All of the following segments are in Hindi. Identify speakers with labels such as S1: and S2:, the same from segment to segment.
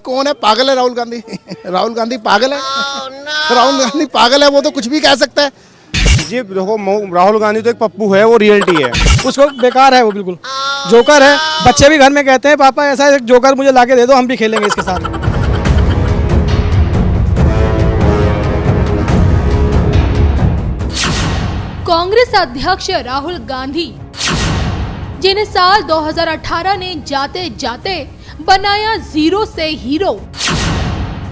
S1: कौन है? पागल है राहुल गांधी। राहुल गांधी पागल है। राहुल गांधी पागल है, वो तो कुछ भी कह सकता है।
S2: जी देखो, राहुल गांधी तो एक पप्पू है, वो रियलिटी है।
S3: उसको बेकार है, वो बिल्कुल जोकर है। बच्चे भी घर में कहते हैं पापा ऐसा एक जोकर मुझे लाके दे दो, हम भी खेलेंगे इसके साथ।
S4: कांग्रेस अध्यक्ष राहुल गांधी, जिन्हें साल 2018 ने जाते जाते बनाया जीरो से हीरो,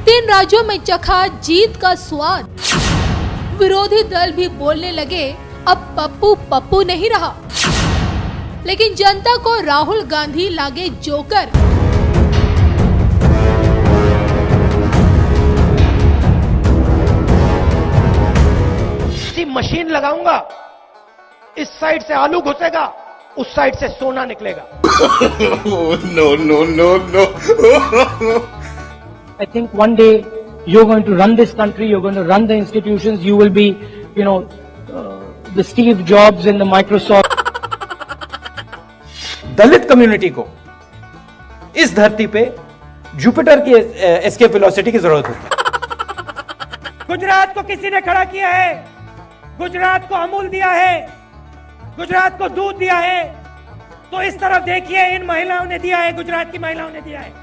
S4: 3 राज्यों में चखा जीत का स्वाद। विरोधी दल भी बोलने लगे अब पप्पू पप्पू नहीं रहा, लेकिन जनता को राहुल गांधी लागे जोकर।
S5: मशीन लगाऊंगा, इस साइड से आलू घुसेगा, उस साइड से सोना निकलेगा।
S6: No.
S5: I think one day you're going to run this country, you're going to run the institutions, you will be, the Steve Jobs and the Microsoft.
S7: Dalit community को इस धरती पे जुपिटर की एस्केप वेलोसिटी की जरूरत होती है।
S5: गुजरात को किसी ने खड़ा किया है, गुजरात को अमूल दिया है, गुजरात को दूध दिया है, तो इस तरफ देखिए, इन महिलाओं ने दिया है, गुजरात की महिलाओं ने दिया है।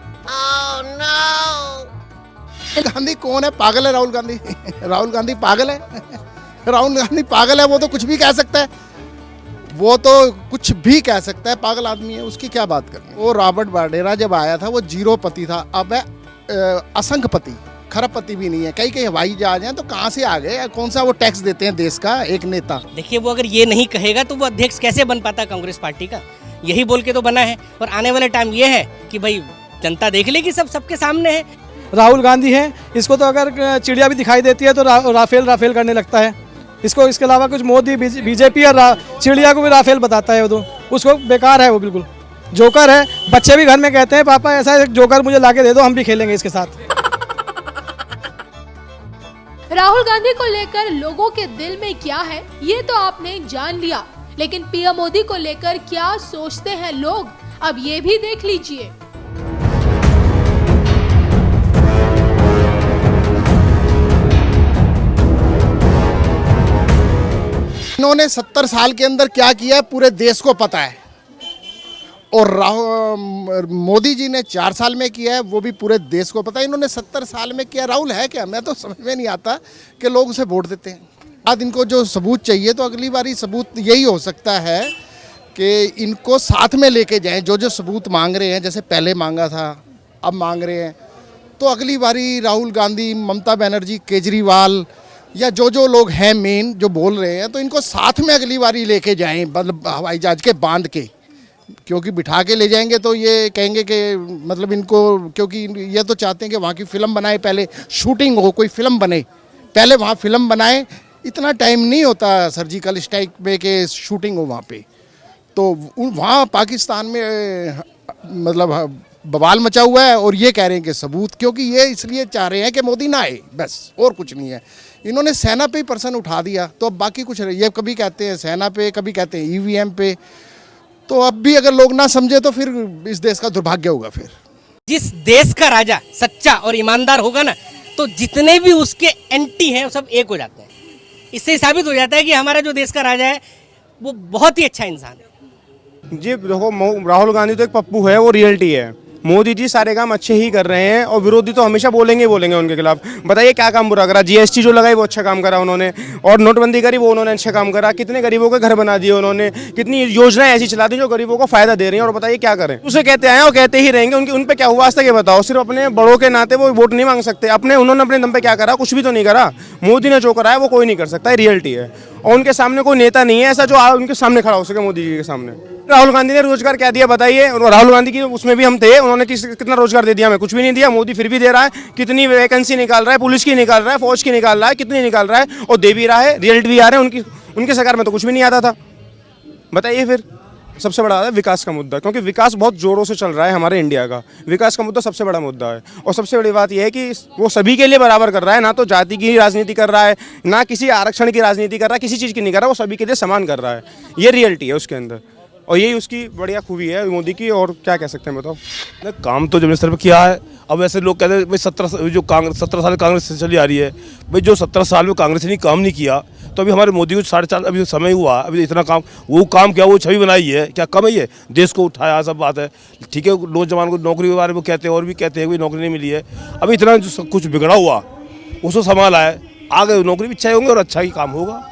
S1: गांधी कौन है? पागल है राहुल गांधी। राहुल गांधी पागल है। राहुल गांधी पागल है, वो तो कुछ भी कह सकता है। वो तो कुछ भी कह सकता है, पागल आदमी है, उसकी क्या बात करनी। वो रॉबर्ट वाड्रा जब आया था वो जीरोपति था, अब है असंख्यपति, खरबपति भी नहीं है। कई हवाई जहाज हैं, तो कहाँ से आ गए? कौन सा वो टैक्स देते हैं देश का एक नेता?
S8: देखिए, वो अगर ये नहीं कहेगा तो वो अध्यक्ष कैसे बन पाता कांग्रेस पार्टी का? यही बोल के तो बना है। और आने वाले टाइम ये है कि भाई जनता देख लेगी, सब सबके सामने है।
S3: राहुल गांधी है, इसको तो अगर चिड़िया भी दिखाई देती है तो राफेल करने लगता है। इसको इसके अलावा कुछ मोदी बीजेपी और चिड़िया को भी राफेल बताता है। वो तो उसको बेकार है, वो बिल्कुल जोकर है। बच्चे भी घर में कहते हैं पापा ऐसा एक जोकर मुझे लाके दे दो, हम भी खेलेंगे इसके साथ।
S4: राहुल गांधी को लेकर लोगों के दिल में क्या है ये तो आपने जान लिया, लेकिन पीएम मोदी को लेकर क्या सोचते हैं लोग, अब ये भी देख लीजिए।
S1: इन्होंने 70 साल के अंदर क्या किया है पूरे देश को पता है, और मोदी जी ने 4 साल में किया है, वो भी पूरे देश को पता है। इन्होंने 70 साल में किया। राहुल है क्या? मैं तो समझ में नहीं आता कि लोग उसे वोट देते हैं। आज इनको जो सबूत चाहिए, तो अगली बारी सबूत यही हो सकता है कि इनको साथ में लेके जाएं। जो सबूत मांग रहे हैं, जैसे पहले मांगा था अब मांग रहे हैं, तो अगली बारी राहुल गांधी, ममता बनर्जी, केजरीवाल या जो लोग हैं मेन जो बोल रहे हैं, तो इनको साथ में अगली बारी लेके जाएं, मतलब हवाई जहाज के बांध के। क्योंकि बिठा के ले जाएंगे तो ये कहेंगे कि मतलब इनको, क्योंकि ये तो चाहते हैं कि वहाँ की फ़िल्म बनाए, पहले शूटिंग हो, कोई फ़िल्म बने, पहले वहाँ फ़िल्म बनाए। इतना टाइम नहीं होता सर्जिकल स्ट्राइक पे कि शूटिंग हो वहाँ पे। तो वहाँ पाकिस्तान में मतलब बवाल मचा हुआ है, और ये कह रहे हैं कि सबूत, क्योंकि ये इसलिए चाह रहे हैं कि मोदी ना आए, बस, और कुछ नहीं है। इन्होंने सेना पे ही पर्सन उठा दिया, तो अब बाकी कुछ, ये कभी कहते हैं सेना पे, कभी कहते हैं ईवीएम पे। तो अब भी अगर लोग ना समझे तो फिर इस देश का दुर्भाग्य होगा। फिर
S8: जिस देश का राजा सच्चा और ईमानदार होगा ना, तो जितने भी उसके एंटी हैं वो सब एक हो जाते हैं। इससे साबित हो जाता है कि हमारा जो देश का राजा है वो बहुत ही अच्छा इंसान है।
S2: जी देखो, राहुल गांधी तो एक पप्पू है, वो रियलिटी है। मोदी जी सारे काम अच्छे ही कर रहे हैं, और विरोधी तो हमेशा बोलेंगे उनके खिलाफ। बताइए क्या काम बुरा करा? जीएसटी जो लगाई वो अच्छा काम करा उन्होंने, और नोटबंदी करी वो उन्होंने अच्छा काम करा। कितने गरीबों के घर बना दिए उन्होंने, कितनी योजनाएं ऐसी चला दी जो गरीबों को फायदा दे रही हैं। और बताइए क्या करें? उसे कहते आए और कहते ही रहेंगे। उन पे क्या हुआ आज तक ये बताओ? सिर्फ अपने बड़ों के नाते वो वोट नहीं मांग सकते। उन्होंने अपने दम पे क्या करा? कुछ भी तो नहीं करा। मोदी ने जो करा है वो कोई नहीं कर सकता, रियलिटी है। और उनके सामने कोई नेता नहीं है ऐसा जो उनके सामने खड़ा हो सके मोदी जी के सामने। राहुल गांधी ने रोजगार क्या दिया बताइए? राहुल गांधी की उसमें भी हम थे, उन्होंने कितना रोजगार दे दिया? हमें कुछ भी नहीं दिया। मोदी फिर भी दे रहा है। कितनी वैकेंसी निकाल रहा है, पुलिस की निकाल रहा है, फौज की निकाल रहा है, कितनी निकाल रहा है, और दे भी रहा है। रिजल्ट भी आ रहे हैं। उनकी सरकार में तो कुछ भी नहीं आता था। बताइए फिर सबसे बड़ा है विकास का मुद्दा, क्योंकि विकास बहुत जोरों से चल रहा है हमारे इंडिया का। विकास का मुद्दा सबसे बड़ा मुद्दा है, और सबसे बड़ी बात यह है कि वो सभी के लिए बराबर कर रहा है। ना तो जाति की राजनीति कर रहा है, ना किसी आरक्षण की राजनीति कर रहा है, किसी चीज़ की नहीं कर रहा, वो सभी के लिए समान कर रहा है। ये रियलिटी है उसके अंदर। और यही उसकी बढ़िया खूबी है मोदी की, और क्या कह सकते हैं बताओ। नहीं, काम तो जब स्तर पर किया है। अब ऐसे लोग कहते हैं भाई 17 साल कांग्रेस से चली आ रही है, भाई जो 17 साल में कांग्रेस ने काम नहीं किया, तो अभी हमारे मोदी को 4.5 अभी समय हुआ, अभी इतना काम, वो काम क्या, वो छवि बनाई है, क्या कम है ये, देश को उठाया, सब बात है। ठीक है, नौजवान को नौकरी के बारे में कहते हैं, और भी कहते हैं कोई नौकरी नहीं मिली है, अभी इतना जो सब कुछ बिगड़ा हुआ उसको संभाला है, आगे नौकरी भी अच्छे होंगे और अच्छा ही काम होगा।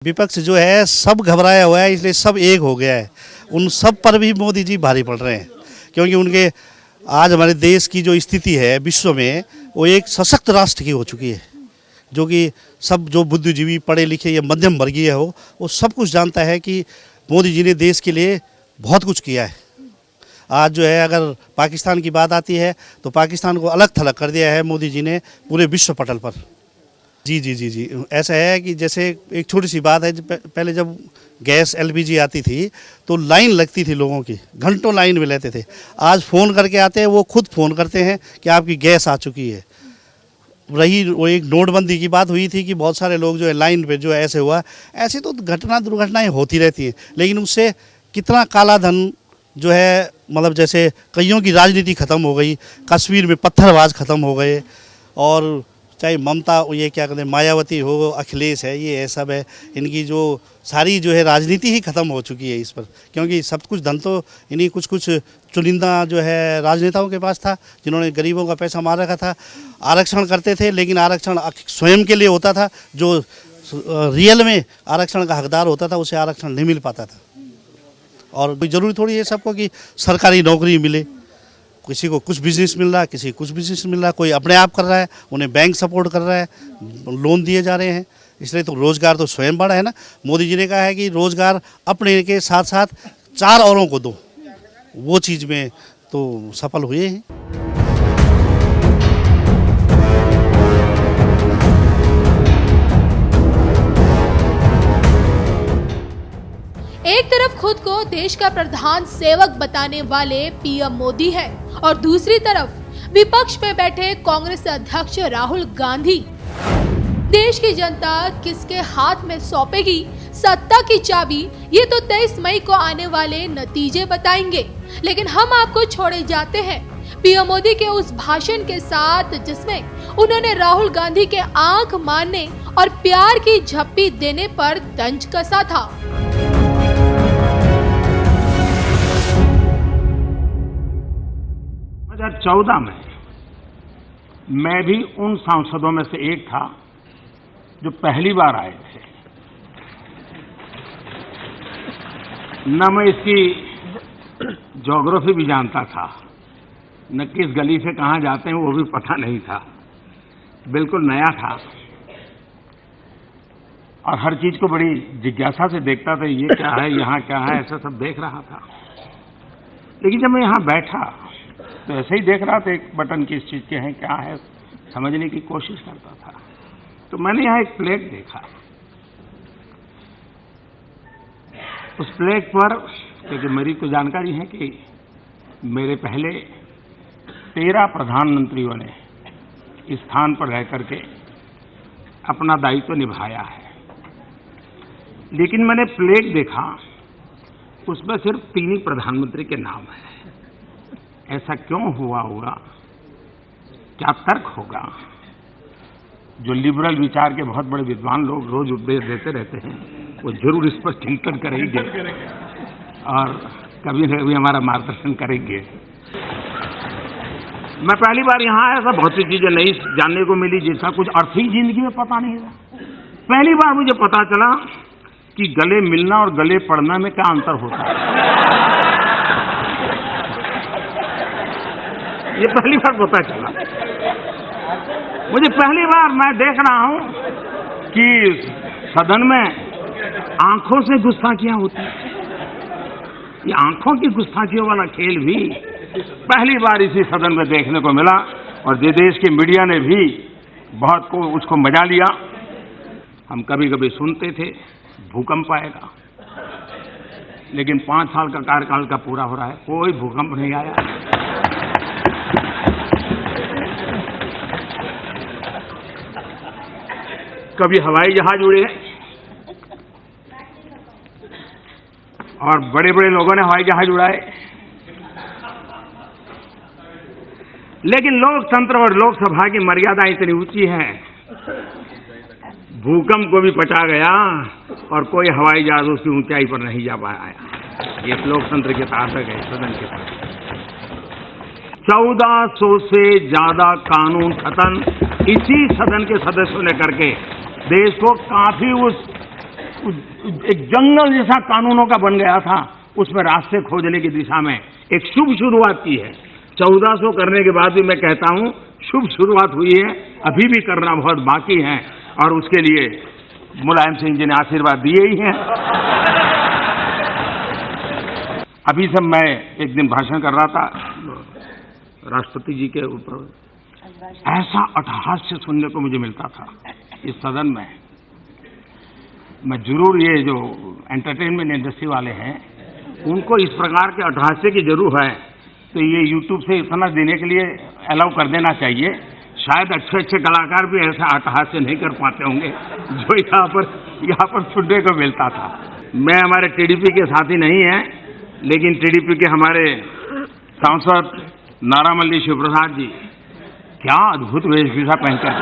S6: विपक्ष जो है सब घबराया हुआ है, इसलिए सब एक हो गया है। उन सब पर भी मोदी जी भारी पड़ रहे हैं, क्योंकि उनके आज हमारे देश की जो स्थिति है विश्व में, वो एक सशक्त राष्ट्र की हो चुकी है, जो कि सब जो बुद्धिजीवी पढ़े लिखे या मध्यम वर्गीय हो, वो सब कुछ जानता है कि मोदी जी ने देश के लिए बहुत कुछ किया है। आज जो है अगर पाकिस्तान की बात आती है तो पाकिस्तान को अलग थलग कर दिया है मोदी जी ने पूरे विश्व पटल पर। जी जी जी जी, ऐसा है कि जैसे एक छोटी सी बात है, पहले जब गैस LPG आती थी तो लाइन लगती थी लोगों की, घंटों लाइन में लेते थे। आज फ़ोन करके आते हैं, वो खुद फ़ोन करते हैं कि आपकी गैस आ चुकी है। रही वो एक नोटबंदी की बात हुई थी कि बहुत सारे लोग जो है लाइन पे जो है ऐसे हुआ, ऐसी तो दुर्घटनाएं होती रहती हैं, लेकिन उससे कितना काला धन जो है, मतलब जैसे कईयों की राजनीति ख़त्म हो गई, कश्मीर में पत्थरबाज ख़त्म हो गए, और चाहे ममता, ये क्या कहते हैं, मायावती हो, अखिलेश है, ये सब है, इनकी जो सारी जो है राजनीति ही ख़त्म हो चुकी है इस पर, क्योंकि सब कुछ धन तो इन्हीं कुछ चुनिंदा जो है राजनेताओं के पास था, जिन्होंने गरीबों का पैसा मार रखा था। आरक्षण करते थे, लेकिन आरक्षण स्वयं के लिए होता था, जो रियल में आरक्षण का हकदार होता था उसे आरक्षण नहीं मिल पाता था। और कोई ज़रूरी थोड़ी है सबको कि सरकारी नौकरी मिले, किसी को कुछ बिजनेस मिल रहा है, किसी को कुछ बिजनेस मिल रहा है, कोई अपने आप कर रहा है, उन्हें बैंक सपोर्ट कर रहा है, लोन दिए जा रहे हैं, इसलिए तो रोज़गार तो स्वयं बढ़ा है ना। मोदी जी ने कहा है कि रोज़गार अपने के साथ साथ 4 औरों को दो, वो चीज़ में तो सफल हुए हैं।
S4: एक तरफ खुद को देश का प्रधान सेवक बताने वाले PM मोदी है, और दूसरी तरफ विपक्ष में बैठे कांग्रेस अध्यक्ष राहुल गांधी। देश की जनता किसके हाथ में सौंपेगी सत्ता की चाबी, ये तो 23 मई को आने वाले नतीजे बताएंगे। लेकिन हम आपको छोड़े जाते हैं PM मोदी के उस भाषण के साथ, जिसमें उन्होंने राहुल गांधी के आंख मारने और प्यार की झप्पी देने पर तंज कसा था।
S9: 2014 में मैं भी उन सांसदों में से एक था जो पहली बार आए थे। न मैं इसकी ज्योग्राफी भी जानता था, न किस गली से कहां जाते हैं वो भी पता नहीं था, बिल्कुल नया था, और हर चीज को बड़ी जिज्ञासा से देखता था, ये क्या है, यहाँ क्या है, ऐसा सब देख रहा था। लेकिन जब मैं यहाँ बैठा तो ऐसे ही देख रहा था, एक बटन किस चीज के हैं, क्या है, समझने की कोशिश करता था। तो मैंने यहाँ एक प्लेट देखा, उस प्लेट पर, क्योंकि मेरी को जानकारी है कि मेरे पहले 13 प्रधानमंत्रियों ने इस स्थान पर रह करके अपना दायित्व निभाया है, लेकिन मैंने प्लेट देखा, उसमें सिर्फ 3 ही प्रधानमंत्री के नाम है। ऐसा क्यों हुआ होगा, क्या तर्क होगा? जो लिबरल विचार के बहुत बड़े विद्वान लोग रोज उपदेश देते रहते हैं, वो जरूर इस पर चिंतन करेंगे और कभी न कभी हमारा मार्गदर्शन करेंगे। मैं पहली बार यहाँ आया था, बहुत सी चीजें नई जानने को मिली, जिसका कुछ अर्थ ही जिंदगी में पता नहीं था। पहली बार मुझे पता चला कि गले मिलना और गले पड़ना में क्या अंतर होता है। ये पहली बार पता चला मुझे। पहली बार मैं देख रहा हूं कि सदन में आंखों से गुस्ताखियां होती हैं। ये आंखों की गुस्ताखियों वाला खेल भी पहली बार इसी सदन में देखने को मिला, और देश की मीडिया ने भी बहुत को उसको मजा लिया। हम कभी कभी सुनते थे भूकंप आएगा, लेकिन 5 साल का कार्यकाल का पूरा हो रहा है, कोई भूकंप नहीं आया। कभी हवाई जहाज उड़े और बड़े बड़े लोगों ने हवाई जहाज उड़ाए, लेकिन लोकतंत्र और लोकसभा की मर्यादा इतनी ऊंची है, भूकंप को भी पचा गया और कोई हवाई जहाज उसकी ऊंचाई पर नहीं जा पाया। ये लोकतंत्र के ताकत है, सदन के ताकत। 1400 से ज्यादा कानून खत्म इसी सदन के सदस्यों ने करके देश को काफी उस एक जंगल जैसा कानूनों का बन गया था, उसमें रास्ते खोजने की दिशा में एक शुभ शुरुआत की है। 1400 करने के बाद भी मैं कहता हूं शुभ शुरुआत हुई है, अभी भी करना बहुत बाकी है और उसके लिए मुलायम सिंह जी ने आशीर्वाद दिए ही हैं। अभी सब मैं एक दिन भाषण कर रहा था राष्ट्रपति जी के ऊपर, ऐसा अट्टहास्य सुनने को मुझे मिलता था इस सदन में। मैं जरूर ये जो एंटरटेनमेंट इंडस्ट्री वाले हैं उनको इस प्रकार के अट्टहास्य की जरूर है, तो ये यूट्यूब से इतना देने के लिए अलाउ कर देना चाहिए। शायद अच्छे अच्छे कलाकार भी ऐसा अट्टहास्य नहीं कर पाते होंगे जो यहाँ पर सुनने को मिलता था। मैं हमारे टीडीपी के साथी नहीं है, लेकिन टीडीपी के हमारे सांसद नारामल्ली शिवप्रसाद जी क्या अद्भुत वेशभूषा पहनकर,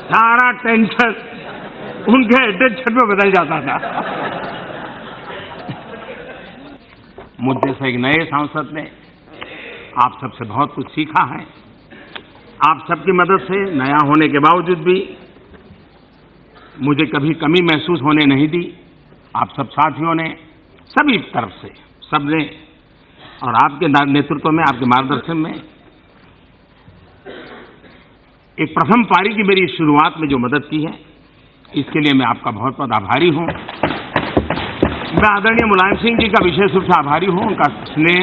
S9: सारा टेंशन उनके अटेंशन में बदल जाता था। मुद्दे से एक नए सांसद ने आप सबसे बहुत कुछ सीखा है। आप सबकी मदद से नया होने के बावजूद भी मुझे कभी कमी महसूस होने नहीं दी। आप सब साथियों ने सभी तरफ से सबने और आपके नेतृत्व में, आपके मार्गदर्शन में एक प्रथम पारी की मेरी शुरुआत में जो मदद की है, इसके लिए मैं आपका बहुत बहुत आभारी हूं। मैं आदरणीय मुलायम सिंह जी का विशेष रूप से आभारी हूं, उनका स्नेह